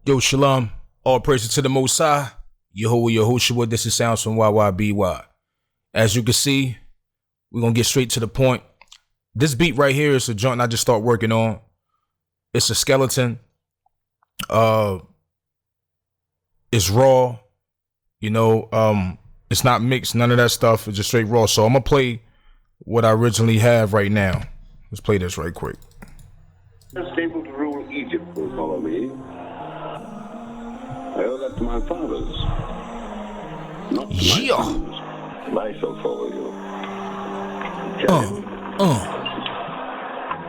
Yo, shalom. All praises to the Most High. Yehovah Yehoshua. This is sounds from YYBY. As you can see, we're going to get straight to the point. This beat right here is a joint I just start working on. It's a skeleton. It's raw. You know, it's not mixed. None of that stuff. It's just straight raw. So I'm going to play what I originally have right now. Let's play this right quick. Just able to rule Egypt will follow me. I owe that to my fathers, not to my sons. And I shall follow you.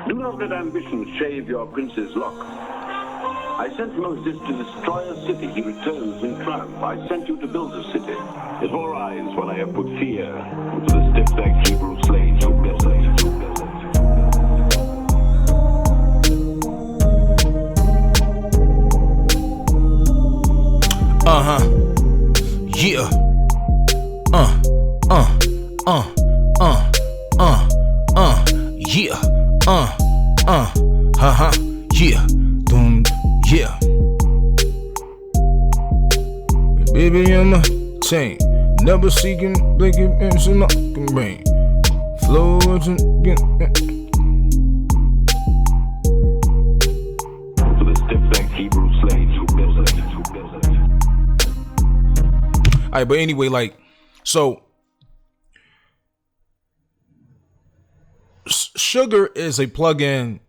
Do not let ambition shave your prince's lock. I sent Moses to destroy a city. He returns in triumph. I sent you to build a city. Before eyes, when I have put fear into the stiff-necked Hebrew slaves who desolate. Yeah. Yeah. Doom. Yeah. Baby, I'm a chain. Never seeking, blinking, and so not can rain. Flow to the stiff-necked Hebrew slaves who desolate. Alright, but anyway, like, so Sugar is a plugin.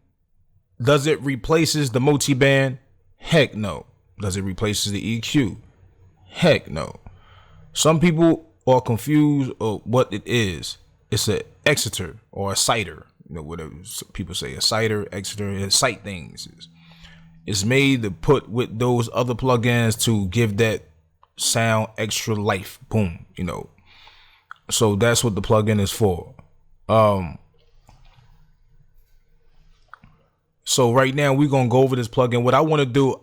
Does it replaces the multiband? Heck no. Does it replaces the EQ? Heck no. Some people are confused of what it is. It's a exciter or a citer. You know, whatever people say, a citer, exciter, it cite things. It's made to put with those other plugins to give that sound extra life. Boom, you know. So that's what the plugin is for. So right now we're gonna go over this plugin. What I want to do,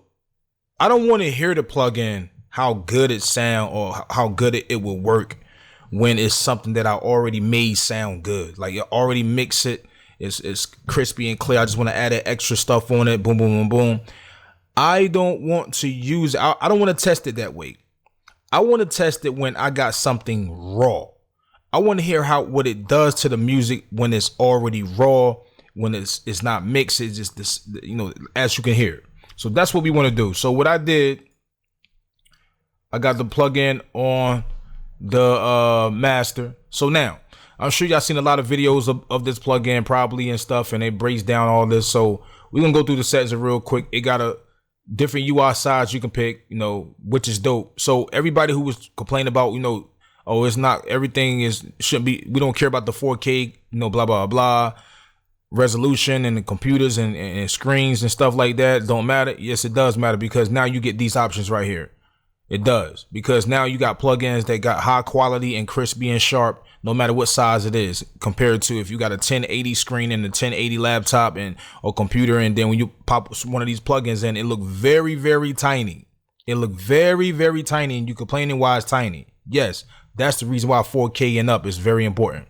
I don't want to hear the plugin how good it sound or how good it will work when it's something that I already made sound good. Like, you already mix it, it's crispy and clear. I just want to add that extra stuff on it. Boom, boom, boom, boom. I don't want to use it. I don't want to test it that way. I want to test it when I got something raw. I want to hear what it does to the music when it's already raw, when it's not mixed. It's just this, you know, as you can hear. So that's what we want to do. So what I did, I got the plugin on the master. So now I'm sure y'all seen a lot of videos of this plugin probably and stuff, and it breaks down all this. So we're gonna go through the settings real quick. It got a different UI size you can pick, you know, which is dope. So everybody who was complaining about, you know, oh, it's not, everything shouldn't be, we don't care about the 4K, you know, blah, blah, blah, resolution and the computers and screens and stuff like that don't matter. Yes, it does matter, because now you get these options right here. It does, because now you got plugins that got high quality and crispy and sharp, no matter what size it is, compared to if you got a 1080 screen and a 1080 laptop and or computer, and then when you pop one of these plugins in, it look very, very tiny. It look very, very tiny, and you complaining why it's tiny. Yes, that's the reason why 4K and up is very important.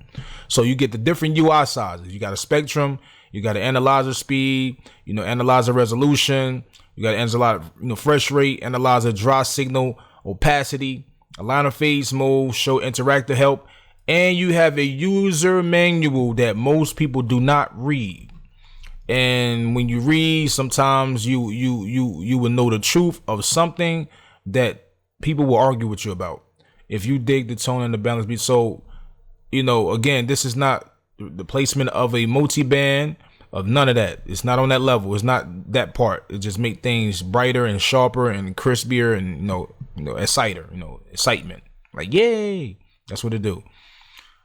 So you get the different UI sizes. You got a spectrum, you got an analyzer speed, you know, analyzer resolution, you got an analyzer, you know, fresh rate, analyzer draw signal, opacity, aligner phase mode, show interactive help, and you have a user manual that most people do not read. And when you read, sometimes you will know the truth of something that people will argue with you about if you dig the tone and the balance beat. So, you know, again, this is not the placement of a multi-band, of none of that. It's not on that level. It's not that part. It just make things brighter and sharper and crispier and, you know, exciter, you know, excitement. Like, yay! That's what it do.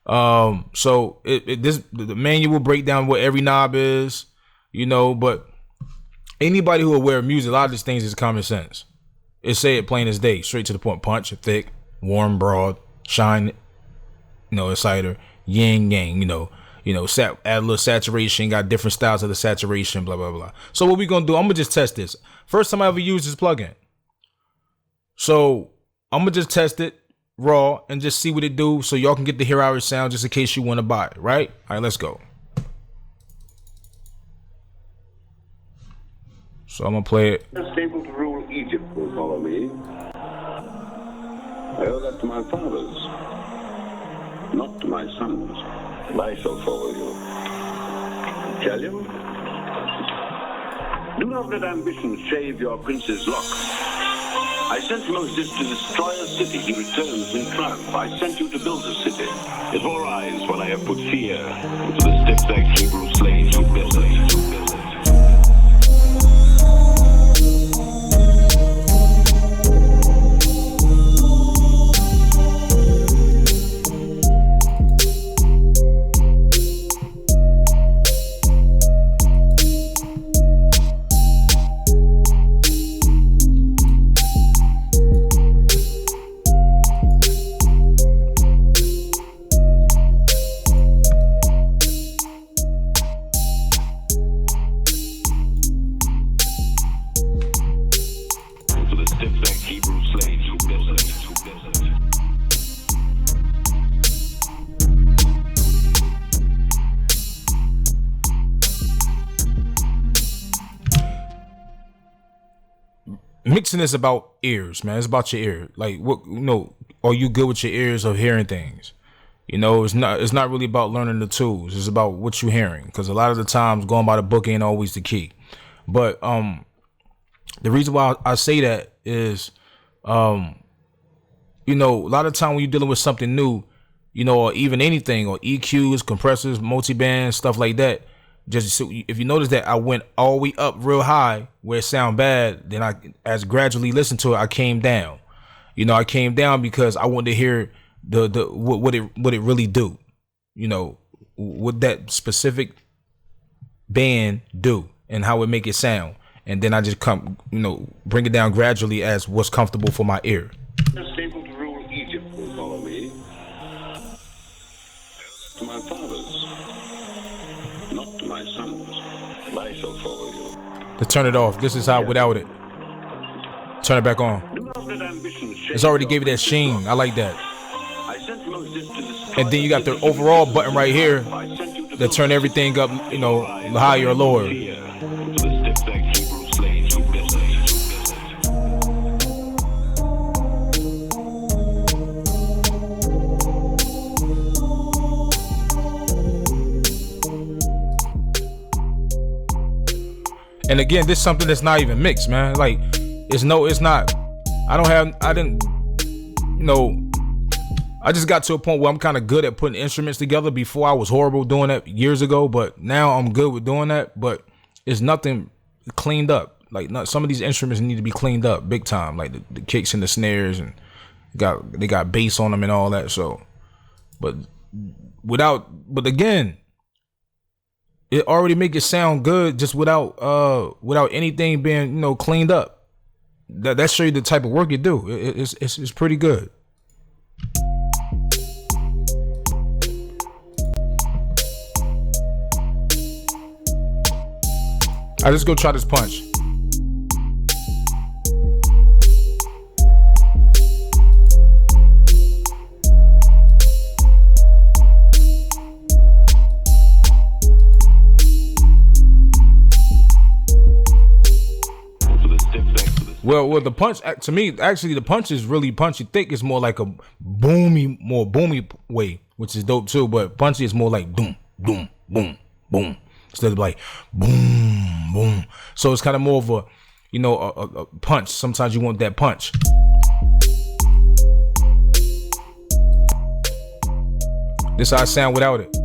So the manual break down what every knob is, you know, but anybody who aware of music, a lot of these things is common sense. It say it plain as day, straight to the point. Punch, thick, warm, broad, shine, you know, exciter, yin yang, you know, add a little saturation, got different styles of the saturation, blah, blah, blah. So what we gonna do, I'm gonna just test this. First time I ever used this plugin. So I'm gonna just test it raw and just see what it do, so y'all can get to hear how it sounds, just in case you want to buy it, right? All right, let's go. So I'm gonna play it. Just able to rule Egypt will follow me. I owe that to my fathers, not to my sons. And I shall follow you. Shall you? Do not let ambition shave your prince's locks. I sent Moses to destroy a city. He returns in triumph. I sent you to build a city. Before eyes, when I have put fear into the stiff-necked Hebrew slaves who built it. Mixing is about ears, man. It's about your ear. Like, what, are you good with your ears of hearing things? It's not really about learning the tools. It's about what you're hearing. Because a lot of the times going by the book ain't always the key. But the reason why I say that is, a lot of time when you're dealing with something new, or even anything, or EQs, compressors, multiband, stuff like that. Just so if you notice that I went all the way up real high where it sound bad, then as gradually listened to it, I came down. I came down because I wanted to hear what it really do. What that specific band do and how it make it sound, and then I just bring it down gradually as what's comfortable for my ear. Just able to rule Egypt will follow me. To my fathers, not to my sons. And I shall follow you. To turn it off. This is how without it. Turn it back on. It's already gave you that sheen. I like that. And then you got the overall button right here that turn everything up, higher or lower. And again, this is something that's not even mixed, man. Like, it's not. I just got to a point where I'm kind of good at putting instruments together. Before I was horrible doing that years ago, but now I'm good with doing that. But it's nothing cleaned up. Like, some of these instruments need to be cleaned up big time. Like the kicks and the snares, and they got bass on them and all that. So, but again, it already make it sound good just without anything being cleaned up. That show you the type of work you do. It's pretty good. I just go try this punch. Well, the punch, to me, actually, the punch is really punchy thick. It's more like a more boomy way, which is dope too. But punchy is more like boom, boom, boom, boom, instead of like boom, boom. So it's kind of more of a punch. Sometimes you want that punch. This is how I sound without it.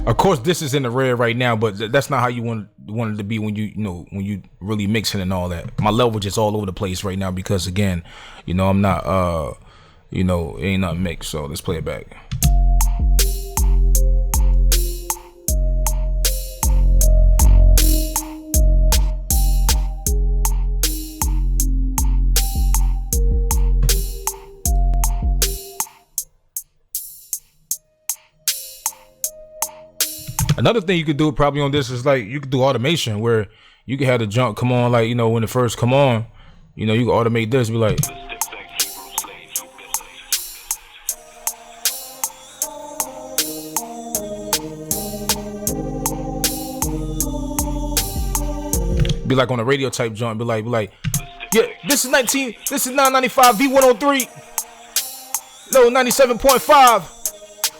Of course, this is in the red right now, but that's not how you want it to be when when you really mixing and all that. My level just all over the place right now because again, I'm not it ain't nothing mixed. So let's play it back. Another thing you could do probably on this is like you could do automation where you could have the junk come on, like, you know, when it first come on, you know, you can automate this, be like, be like on a radio type junk, be like, yeah, this is 995 V103, no 97.5.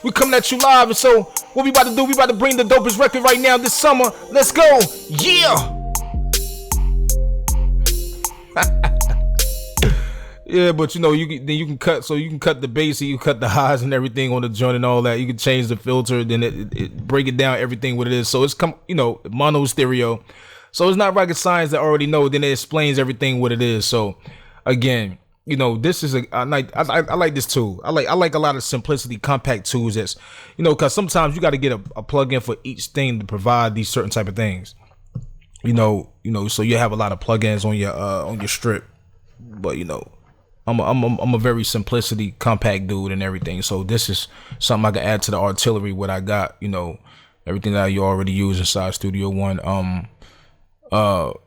We coming at you live, and so what we about to do? We about to bring the dopest record right now this summer. Let's go, yeah. Yeah, but you know, you can cut the bass, you can cut the highs and everything on the joint and all that. You can change the filter, then it break it down everything what it is. So it's mono stereo. So it's not rocket science that already know. Then it explains everything what it is. So again, you know, this is I like this tool. I like a lot of simplicity compact tools. That's, you know, because sometimes you got to get a plug-in for each thing to provide these certain type of things. You know, so you have a lot of plugins on your strip, but you know, I'm a very simplicity compact dude and everything. So this is something I can add to the artillery. What I got, you know, everything that you already use inside Studio One.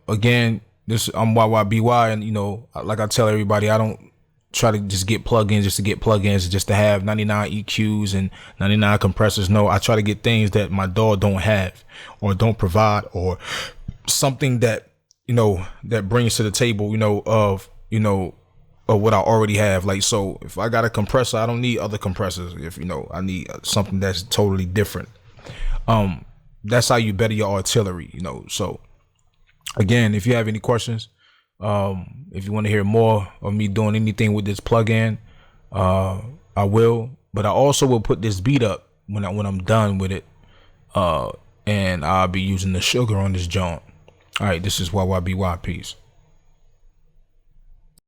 Again, this I'm YYBY, and you know, like I tell everybody, I don't try to just get plugins just to get plugins, just to have 99 EQs and 99 compressors. No, I try to get things that my DAW don't have or don't provide, or something that, you know, that brings to the table, you know, of what I already have. Like, so if I got a compressor, I don't need other compressors. If, you know, I need something that's totally different. That's how you better your artillery, you know. So again, if you have any questions, if you want to hear more of me doing anything with this plugin, I will. But I also will put this beat up when I'm done with it, and I'll be using the sugar on this joint. All right, this is YYBY. Peace.